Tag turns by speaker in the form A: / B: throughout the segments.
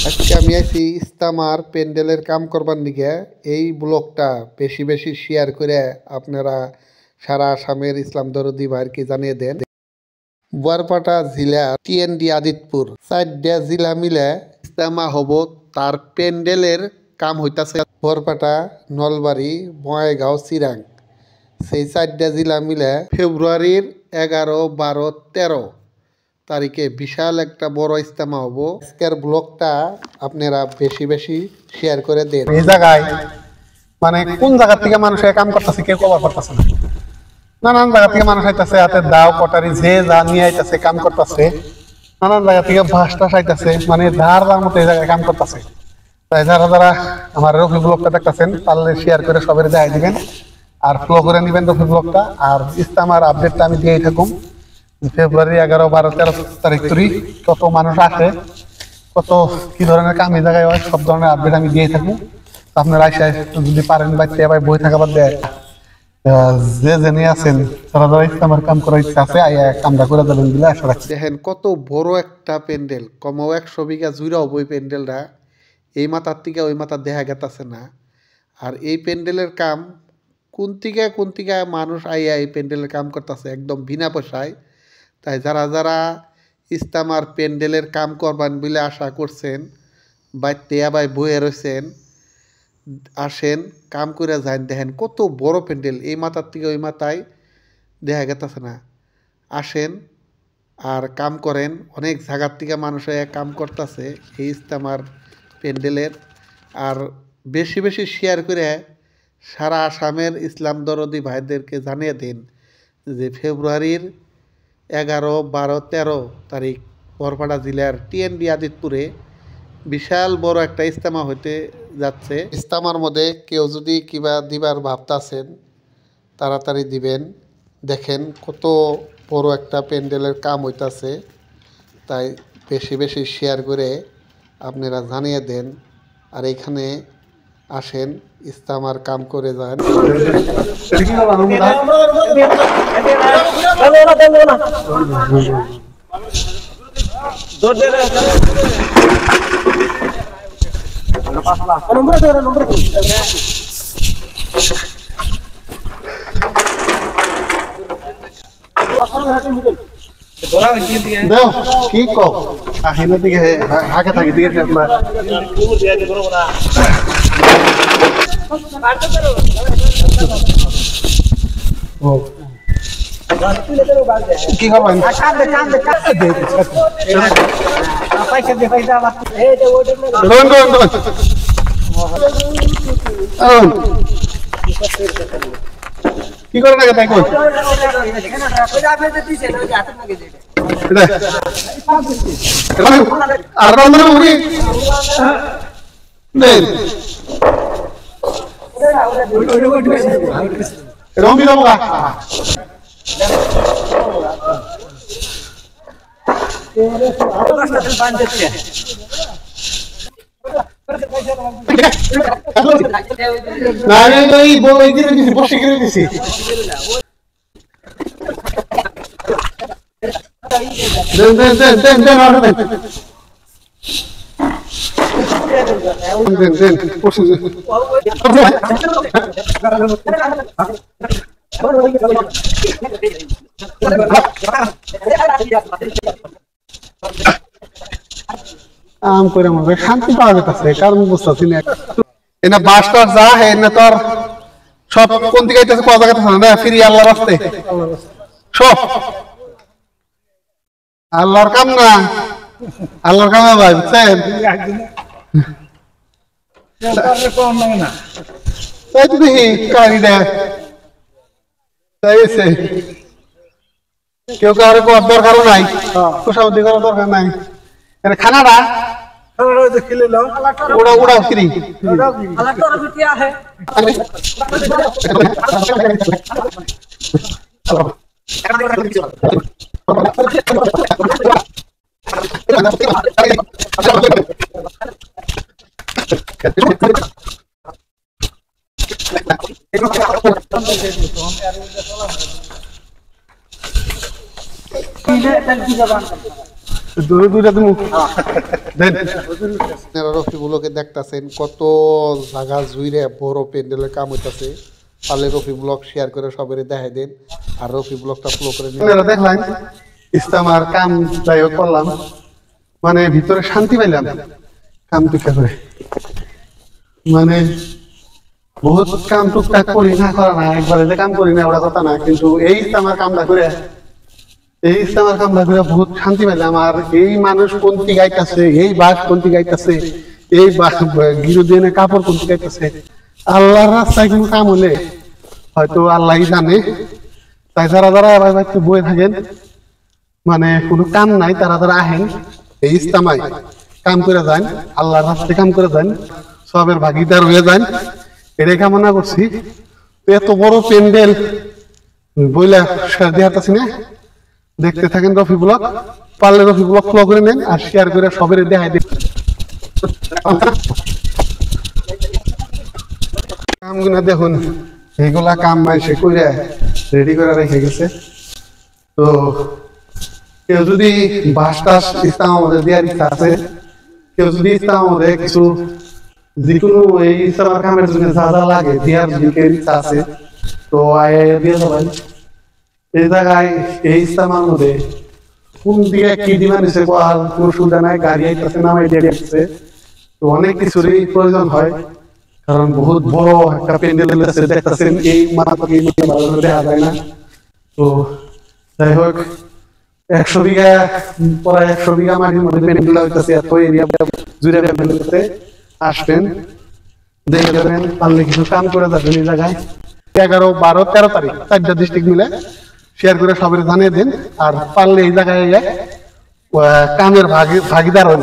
A: আজকে আমি আছি ইস্তামার প্যান্ডেলের কাম করবার নিগে। এই ব্লগটা বেশি বেশি শেয়ার করে আপনারা সারা আসামের ইসলাম দরদি ভাইকে জানিয়ে দেন। বুয়ারপাটা জেলা টিএনডি আদিতপুর 4টা জেলা মিলে ইস্তামা হব, তার প্যান্ডেলের কাম হইতাছে বুয়ারপাটা, নলবাড়ি, বঙাইগাঁও, চিরাং, সেই 4টা জেলা মিলে ফেব্রুয়ারির 11, 12, 13 তারিখে বিশাল একটা বড় ইস্তেমা হবো। আজকের ব্লগটা আপনারা বেশি বেশি শেয়ার করে দেন।
B: এই জায়গায় মানে কোন জায়গা থেকে মানুষ কাম করতেছে কেউ কভার করতেছে না। নানান জায়গা থেকে মানুষ আইতাছে, হাতে দাও কটারি যে যা নিয়ে আইতাছে কাম করতেছে। নানান জায়গা থেকে বাস টাস আইতাছে, মানে যার যার মতো এই জায়গায় কাম করতেছে। তাই যারা যারা আমার রফি ব্লগটা দেখতেছেন পারলে শেয়ার করে সবাই দেখাই দিবেন আর ফলো করে নিবেন রফি ব্লগটা। আর ইস্তেমার আপডেটটা আমি দিয়েই থাকুম। ফেব্রুয়ারি 11, 12, 13 তারিখ কত মানুষ আসে, কত কি ধরনের কাম এই জায়গায় হয়, সব ধরনের আপডেট আমি দিয়ে থাকি। আপনারা যদি পারেন বাচ্চা ভাই বই থাকাবার দেয় যে জেনে আছেন তারা যারা ইসলামের কাম করার ইচ্ছা আছে কামটা করে দেবেন বলে আশা রাখছি।
A: দেখেন কত বড় একটা প্যান্ডেল, কমাও 100 বিঘা জুড়াও বই প্যান্ডেলটা, এই মাথার থেকে ওই মাথার দেখা গেতাছে না। আর এই প্যান্ডেলের কাম কোন থেকে মানুষ আইয়া এই প্যান্ডেলের কাম করতেছে একদম বিনা পয়সায়। তাই যারা যারা ইস্তামার প্যান্ডেলের কাম করবেন বলে আশা করছেন, বাইতে আবার বয়ে রয়েছেন, আসেন কাম করে যান। দেখেন কত বড় প্যান্ডেল, এই মাথার থেকে ওই মাথায় দেখা গেতেছে না। আসেন আর কাম করেন, অনেক জায়গার থেকে মানুষ কাম করতেছে এই ইস্তামার প্যান্ডেলের। আর বেশি বেশি শেয়ার করে সারা আসামের ইসলাম দরদি ভাইদেরকে জানিয়ে দিন যে ফেব্রুয়ারির 11, 12, 13 তারিখ বরপাড়া জেলার টিএনডি আদিতপুরে বিশাল বড় একটা ইস্তেমা হইতে যাচ্ছে। ইস্তেমার মধ্যে কেউ যদি কিবা দিবার ভাবতাছেন তাড়াতাড়ি দিবেন। দেখেন কত বড় একটা প্যান্ডেলের কাম হইতাছে, তাই বেশি বেশি শেয়ার করে আপনারা জানিয়ে দেন। আর এখানে আসেন ইস্তেমার কাম করে যান।
B: কি কম আহিনা দিকে আগে থাকি দিয়ে কি করবেন কি করে না তাই কই আর আমরা মুড়ি নেই রমি বাবা না এই বই দিয়ে দিছি বসে করে দিছি দেন আর দেন আম করে মনে শান্তি পাওয়া যেতেছে, কারণ বুঝতেছি না এনে বাস টাস যা হে না তোর সব কোন দিকে আইতেছে পাওয়া যাইতেছে না, ফিরি আল্লাহর রাস্তে সব আল্লাহর কাম না, আল্লাহর কামে ভাই বুঝছেন। তাই তো দেখি কাহিনী দেয় তাইছে কেউ কারো দরকারও নাই, খুশামদি করার দরকার নাই। খানাটা उड़ा उड़ा फ्री দূরে দূরে তুমি দেন
A: আপনারা রফিবুলকে দেখতাছেন কত জায়গা জুইরে বড় প্যান্ডেলের কাম হইতাছে। পারলে রফি ব্লগ শেয়ার করে সবাই দেখাই দেন আর রফি ব্লগটা ফলো করে নিন।
B: আপনারা দেখলাম ইস্তামার কাম যাই হোক করলাম, মানে ভিতরে শান্তি পাইলাম কাম টুকা করে। মানে বহুত কাম টুকটাক করি না, করা না একবারে যে কাম করি না ওটা কথা না, কিন্তু এই ইস্তামার কামটা করে বহুত শান্তি পাইলাম। আর এই মানুষ কোনটি গাইতেছে, এই বাস কোনটি গাইতেছে, এই গিরু দিয়ে কাপড় কোনটি গাইতেছে, আল্লাহর রাস্তায় কোনো কাম হলে হয়তো আল্লাহই জানে। তাই যারা যারা এবার বয়ে থাকেন, মানে কোনো কাম নাই, তারা যারা আহেন এই ইস্তামায় কাম করে যান, আল্লাহর রাস্তায় কাম করে যান, সবের ভাগিদার হয়ে যান, এটাই কামনা করছি। এত বড় প্যান্ডেল বইলা শেয়ার দেখাচ্ছি না, দেখতে থাকেন রফি ব্লগ। পারলে রফি ব্লগ ফলো করে নেন আর শেয়ার করে সবের দেখাই দিন। কামগুলা দেখুন, এইগুলা কাম মাইসে করে রেডি করে রেখে গেছে। তো কেউ যদি বাস টাস ইসলাম আমাদের দেওয়ার ইচ্ছা আছে, কেউ যদি ইসলাম আমাদের কিছু যেকোনো এই ইসলামের কামের জন্য যা যা লাগে দেওয়ার দিকের ইচ্ছা আছে, তো দিয়ে যাবেন। এই জায়গায় এই ইসলামের মধ্যে কোন দিকে কি ডিমান্ড দিচ্ছে কোনো সুবিধা নাই, গাড়ি আইতেছে নামাই দিয়ে আসছে। তো অনেক কিছুরই প্রয়োজন হয়, কারণ বহুত বড় একটা প্যান্ডেল দেখতেছেন, এই মাথা থেকে ভালো করে দেখা যায় না। তো যাই হোক 100 বিঘা প্রায় 100 বিঘা মাটির মধ্যে প্যান্ডেল হইতেছে, এত এরিয়া জুড়ে প্যান্ডেল হইতেছে। আসবেন, দেখে যাবেন, পারলে কিছু কাম করে যাবেন। এই জায়গায় 11, 12, 13 তারিখ 4টা ডিস্ট্রিক্ট মিলে শেয়ার করে সবাই জানিয়ে দিন। আর পারলে এই জায়গায় কামের ভাগিদার হন।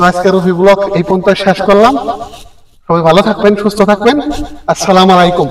B: তো আজকে রফি ব্লগ এই পর্যন্ত শেষ করলাম। সবাই ভালো থাকবেন, সুস্থ থাকবেন। আসসালামু আলাইকুম।